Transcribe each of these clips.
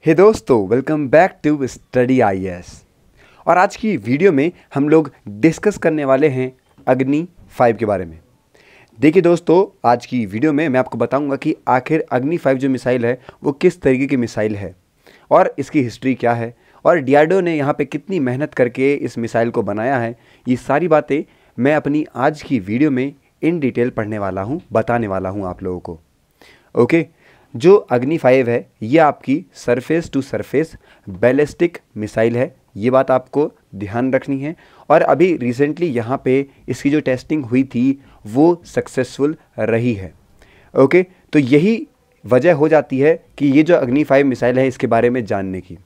हे दोस्तों, welcome back to study IAS. और आज की वीडियो में हम लोग डिस्कस करने वाले हैं अग्नि 5 के बारे में। देखिए दोस्तों, आज की वीडियो में मैं आपको बताऊंगा कि आखिर अग्नि 5 जो मिसाइल है वो किस तरीके की मिसाइल है और इसकी हिस्ट्री क्या है और डीआरडीओ ने यहाँ पे कितनी मेहनत करके इस मिसाइल को बनाया है। ये सारी बातें मैं अपनी आज की वीडियो में इन डिटेल पढ़ने वाला हूँ, बताने वाला हूँ आप लोगों को। ओके, जो अग्नि 5 है ये आपकी surface to surface ballistic missile है, ये बात आपको ध्यान रखनी है। और अभी रिसेंटली यहाँ पे इसकी जो टेस्टिंग हुई थी वो सक्सेसफुल रही है। ओके, तो यही वजह हो जाती है कि ये जो अग्नि 5 मिसाइल है इसके बारे में जानने की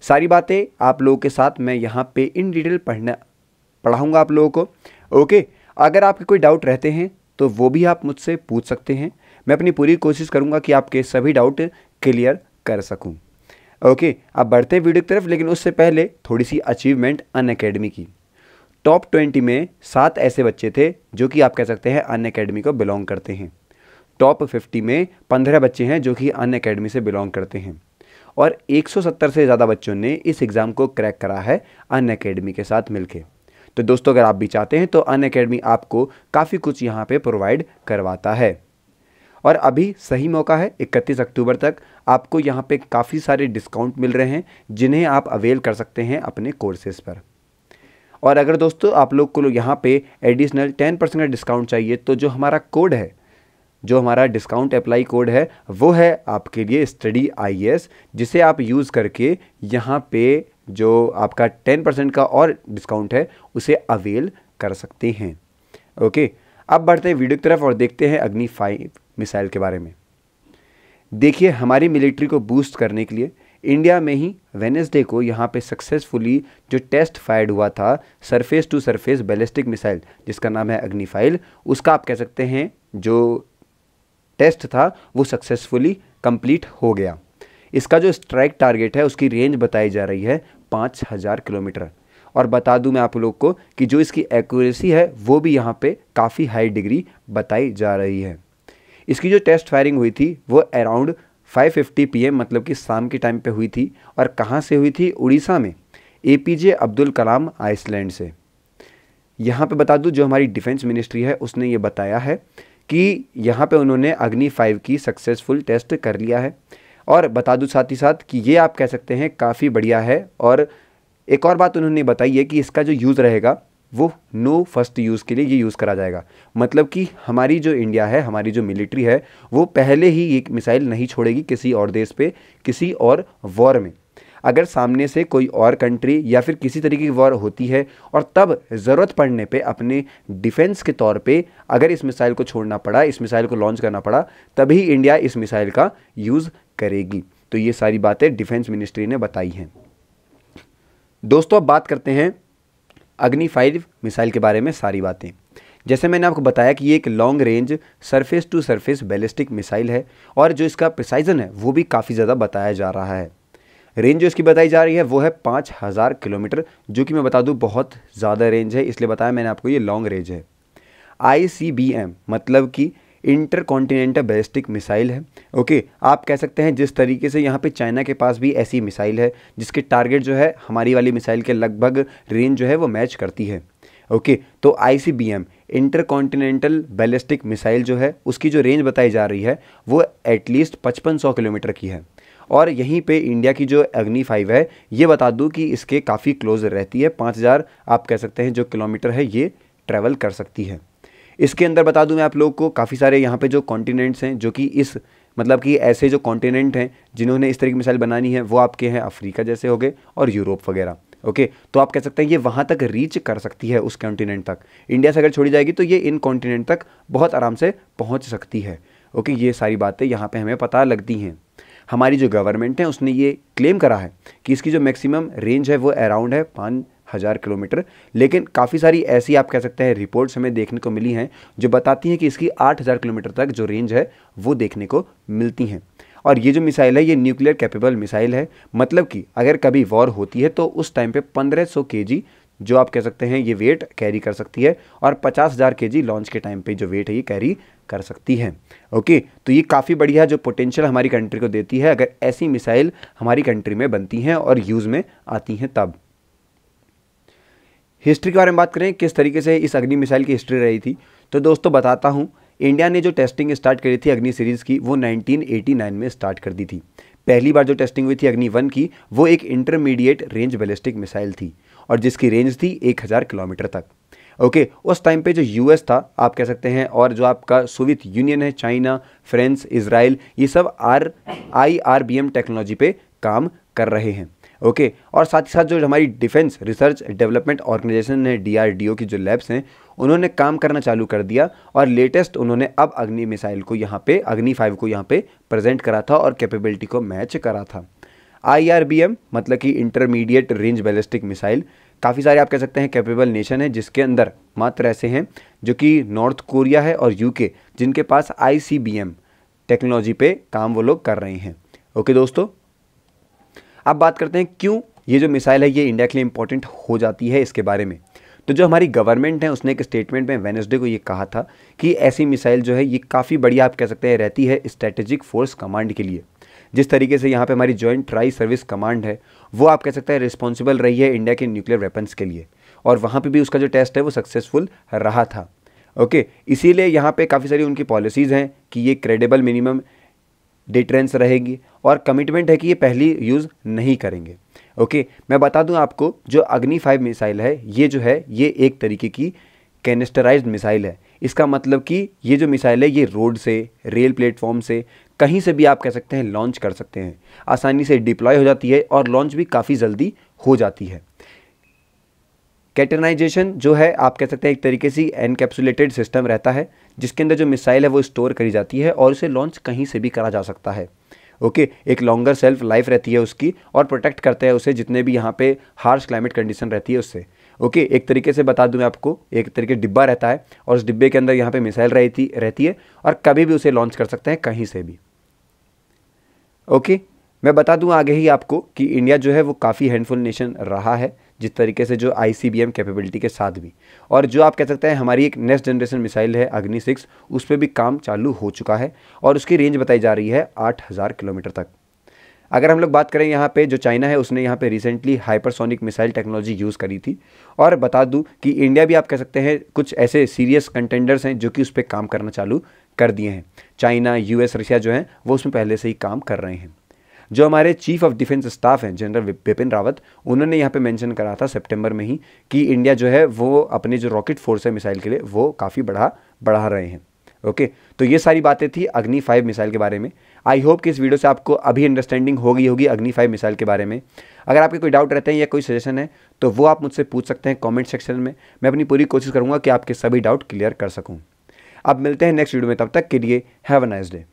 सारी बातें आप लोगों के साथ मैं यहाँ पे इन डिटेल पढ़ाऊँगा आप लोगों को। ओके, अगर आपके कोई डाउट रहते हैं तो वो भी आप मुझसे पूछ सकते हैं। मैं अपनी पूरी कोशिश करूंगा कि आपके सभी डाउट क्लियर कर सकूं। ओके, अब बढ़ते हैं वीडियो की तरफ, लेकिन उससे पहले थोड़ी सी अचीवमेंट अनअकैडमी की। टॉप 20 में 7 ऐसे बच्चे थे जो कि आप कह सकते हैं अनअकैडमी को बिलोंग करते हैं। टॉप 50 में 15 बच्चे हैं जो कि अनअकैडमी से बिलोंग करते हैं। और 170 से ज़्यादा बच्चों ने इस एग्ज़ाम को क्रैक करा है अनअकैडमी के साथ मिलके। तो दोस्तों, अगर आप भी चाहते हैं तो अनअकैडमी आपको काफ़ी कुछ यहाँ पे प्रोवाइड करवाता है। और अभी सही मौका है, 31 अक्टूबर तक आपको यहाँ पे काफ़ी सारे डिस्काउंट मिल रहे हैं जिन्हें आप अवेल कर सकते हैं अपने कोर्सेज़ पर। और अगर दोस्तों आप लोग को यहाँ पे एडिशनल 10% का डिस्काउंट चाहिए तो जो हमारा कोड है, जो हमारा डिस्काउंट अप्लाई कोड है वो है आपके लिए स्टडी आईएएस, जिसे आप यूज़ करके यहाँ पे जो आपका 10% का और डिस्काउंट है उसे अवेल कर सकते हैं। ओके, अब बढ़ते हैं वीडियो की तरफ और देखते हैं अग्नि 5 मिसाइल के बारे में। देखिए, हमारी मिलिट्री को बूस्ट करने के लिए इंडिया में ही वेडनेसडे को यहाँ पे सक्सेसफुली जो टेस्ट फायर्ड हुआ था surface to surface ballistic missile जिसका नाम है अग्नि 5, उसका आप कह सकते हैं जो टेस्ट था वो सक्सेसफुली कंप्लीट हो गया। इसका जो स्ट्राइक टारगेट है उसकी रेंज बताई जा रही है 5000 किलोमीटर। और बता दूं मैं आप लोग को कि जो इसकी एक्यूरेसी है वो भी यहाँ पे काफ़ी हाई डिग्री बताई जा रही है। इसकी जो टेस्ट फायरिंग हुई थी वो अराउंड 5:50 PM मतलब कि शाम के टाइम पे हुई थी। और कहाँ से हुई थी? उड़ीसा में एपीजे अब्दुल कलाम आइसलैंड से। यहाँ पे बता दूं जो हमारी डिफेंस मिनिस्ट्री है उसने ये बताया है कि यहाँ पे उन्होंने अग्नि 5 की सक्सेसफुल टेस्ट कर लिया है। और बता दूं साथ ही साथ कि ये आप कह सकते हैं काफ़ी बढ़िया है। और एक और बात उन्होंने बताई है कि इसका जो यूज़ रहेगा वो नो फर्स्ट यूज़ के लिए ये यूज़ करा जाएगा। मतलब कि हमारी जो इंडिया है, हमारी जो मिलिट्री है वो पहले ही एक मिसाइल नहीं छोड़ेगी किसी और देश पे, किसी और वॉर में। अगर सामने से कोई और कंट्री या फिर किसी तरीके की वॉर होती है और तब ज़रूरत पड़ने पे अपने डिफेंस के तौर पे अगर इस मिसाइल को छोड़ना पड़ा, इस मिसाइल को लॉन्च करना पड़ा, तभी इंडिया इस मिसाइल का यूज़ करेगी। तो ये सारी बातें डिफेंस मिनिस्ट्री ने बताई हैं। दोस्तों, अब बात करते हैं अग्नि 5 मिसाइल के बारे में सारी बातें। जैसे मैंने आपको बताया कि ये एक long range surface to surface ballistic missile है और जो इसका प्रिसाइजन है वो भी काफ़ी ज़्यादा बताया जा रहा है। रेंज जो इसकी बताई जा रही है वो है 5000 किलोमीटर, जो कि मैं बता दूं बहुत ज़्यादा रेंज है, इसलिए बताया मैंने आपको ये लॉन्ग रेंज है। ICBM मतलब कि इंटर कॉन्टिनेंटल बैलिस्टिक मिसाइल है। ओके, आप कह सकते हैं जिस तरीके से यहाँ पे चाइना के पास भी ऐसी मिसाइल है जिसके टारगेट जो है हमारी वाली मिसाइल के लगभग रेंज जो है वो मैच करती है। ओके, तो ICBM inter continental ballistic missile जो है उसकी जो रेंज बताई जा रही है वो एटलीस्ट 5500 किलोमीटर की है। और यहीं पे इंडिया की जो अग्नि 5 है ये बता दूं कि इसके काफ़ी क्लोज रहती है, 5000 आप कह सकते हैं जो किलोमीटर है ये ट्रैवल कर सकती है। इसके अंदर बता दूं मैं आप लोगों को काफ़ी सारे यहाँ पे जो कॉन्टिनेंट्स हैं, जो कि इस मतलब कि ऐसे जो कॉन्टिनेंट हैं जिन्होंने इस तरह की मिसाइल बनानी है वो आपके हैं अफ्रीका जैसे हो गए और यूरोप वगैरह। ओके, तो आप कह सकते हैं ये वहाँ तक रीच कर सकती है, उस कॉन्टिनेंट तक। इंडिया से अगर छोड़ी जाएगी तो ये इन कॉन्टिनेंट तक बहुत आराम से पहुँच सकती है। ओके, ये सारी बातें यहाँ पर हमें पता लगती हैं। हमारी जो गवर्नमेंट है उसने ये क्लेम करा है कि इसकी जो मैक्सिमम रेंज है वो अराउंड है 5000 किलोमीटर। लेकिन काफ़ी सारी ऐसी आप कह सकते हैं रिपोर्ट्स हमें देखने को मिली हैं जो बताती हैं कि इसकी 8000 किलोमीटर तक जो रेंज है वो देखने को मिलती हैं। और ये जो मिसाइल है ये न्यूक्लियर कैपेबल मिसाइल है, मतलब कि अगर कभी वॉर होती है तो उस टाइम पे 1500 kg जो आप कह सकते हैं ये वेट कैरी कर सकती है, और 50,000 kg लॉन्च के टाइम पे जो वेट है ये कैरी कर सकती है। ओके, तो ये काफ़ी बढ़िया जो पोटेंशियल हमारी कंट्री को देती है अगर ऐसी मिसाइल हमारी कंट्री में बनती हैं और यूज़ में आती हैं तब। हिस्ट्री के बारे में बात करें, किस तरीके से इस अग्नि मिसाइल की हिस्ट्री रही थी, तो दोस्तों बताता हूँ। इंडिया ने जो टेस्टिंग स्टार्ट करी थी अग्नि सीरीज़ की वो 1989 में स्टार्ट कर दी थी। पहली बार जो टेस्टिंग हुई थी अग्नि 1 की वो एक इंटरमीडिएट रेंज बैलिस्टिक मिसाइल थी और जिसकी रेंज थी 1000 किलोमीटर तक। ओके, उस टाइम पे जो यूएस था आप कह सकते हैं, और जो आपका सोवियत यूनियन है, चाइना, फ्रांस, इजराइल, ये सब IRBM टेक्नोलॉजी पे काम कर रहे हैं। ओके, और साथ ही साथ जो हमारी डिफेंस रिसर्च डेवलपमेंट ऑर्गेनाइजेशन है DRDO की जो लैब्स हैं उन्होंने काम करना चालू कर दिया, और लेटेस्ट उन्होंने अब अग्नि मिसाइल को यहाँ पे अग्नि 5 को यहाँ पे प्रेजेंट करा था और कैपेबिलिटी को मैच करा था। IRBM मतलब कि इंटरमीडिएट रेंज बैलिस्टिक मिसाइल, काफ़ी सारे आप कह सकते हैं कैपेबल नेशन है जिसके अंदर मात्र ऐसे हैं जो कि नॉर्थ कोरिया है और UK, जिनके पास ICBM टेक्नोलॉजी पे काम वो लोग कर रहे हैं। ओके दोस्तों, अब बात करते हैं क्यों ये जो मिसाइल है ये इंडिया के लिए इंपॉर्टेंट हो जाती है इसके बारे में। तो जो हमारी गवर्नमेंट है उसने एक स्टेटमेंट में वेडनेसडे को ये कहा था कि ऐसी मिसाइल जो है ये काफ़ी बढ़िया आप कह सकते हैं रहती है स्ट्रेटेजिक फोर्स कमांड के लिए। जिस तरीके से यहाँ पे हमारी जॉइंट ट्राई सर्विस कमांड है वो आप कह सकते हैं रिस्पॉन्सिबल रही है इंडिया के न्यूक्लियर वेपन्स के लिए, और वहाँ पे भी उसका जो टेस्ट है वो सक्सेसफुल रहा था। ओके, इसीलिए यहाँ पे काफ़ी सारी उनकी पॉलिसीज़ हैं कि ये क्रेडिबल मिनिमम डिटरेंस रहेगी और कमिटमेंट है कि ये पहली यूज़ नहीं करेंगे। ओके, मैं बता दूं आपको जो अग्नि 5 मिसाइल है ये जो है ये एक तरीके की कैनिस्टराइज्ड मिसाइल है। इसका मतलब कि ये जो मिसाइल है ये रोड से, रेल प्लेटफॉर्म से, कहीं से भी आप कह सकते हैं लॉन्च कर सकते हैं, आसानी से डिप्लॉय हो जाती है और लॉन्च भी काफ़ी जल्दी हो जाती है। कैटनाइजेशन जो है आप कह सकते हैं एक तरीके से एनकैप्सुलेटेड सिस्टम रहता है जिसके अंदर जो मिसाइल है वो स्टोर करी जाती है और उसे लॉन्च कहीं से भी करा जा सकता है। ओके, एक लॉन्गर सेल्फ लाइफ रहती है उसकी और प्रोटेक्ट करते हैं उसे जितने भी यहाँ पे हार्श क्लाइमेट कंडीशन रहती है उससे। ओके, एक तरीके से बता दूं मैं आपको, एक तरीके डिब्बा रहता है और उस डिब्बे के अंदर यहाँ पे मिसाइल रहती है और कभी भी उसे लॉन्च कर सकते हैं कहीं से भी। ओके, मैं बता दूं आगे ही आपको कि इंडिया जो है वो काफ़ी हैंडफुल नेशन रहा है जिस तरीके से जो ICBM कैपेबिलिटी के साथ भी, और जो आप कह सकते हैं हमारी एक नेक्स्ट जनरेशन मिसाइल है अग्नि 6 उस पर भी काम चालू हो चुका है और उसकी रेंज बताई जा रही है 8000 किलोमीटर तक। अगर हम लोग बात करें यहाँ पे जो चाइना है उसने यहाँ पे recently hypersonic missile technology use करी थी, और बता दूँ कि इंडिया भी आप कह सकते हैं कुछ ऐसे सीरियस कंटेंडर्स हैं जो कि उस पर काम करना चालू कर दिए हैं। चाइना, US, रशिया जो हैं वो उसमें पहले से ही काम कर रहे हैं। जो हमारे चीफ ऑफ डिफेंस स्टाफ हैं जनरल बिपिन रावत, उन्होंने यहाँ पे मेंशन करा था सितंबर में ही कि इंडिया जो है वो अपने जो रॉकेट फोर्स है मिसाइल के लिए वो काफ़ी बढ़ा रहे हैं। ओके, तो ये सारी बातें थी अग्नि 5 मिसाइल के बारे में। आई होप कि इस वीडियो से आपको अभी अंडरस्टैंडिंग हो गई होगी अग्नि 5 मिसाइल के बारे में। अगर आपके कोई डाउट रहते हैं या कोई सजेशन है तो वो आप मुझसे पूछ सकते हैं कमेंट सेक्शन में। मैं अपनी पूरी कोशिश करूँगा कि आपके सभी डाउट क्लियर कर सकूँ। अब मिलते हैं नेक्स्ट वीडियो में, तब तक के लिए हैव अ नाइस डे।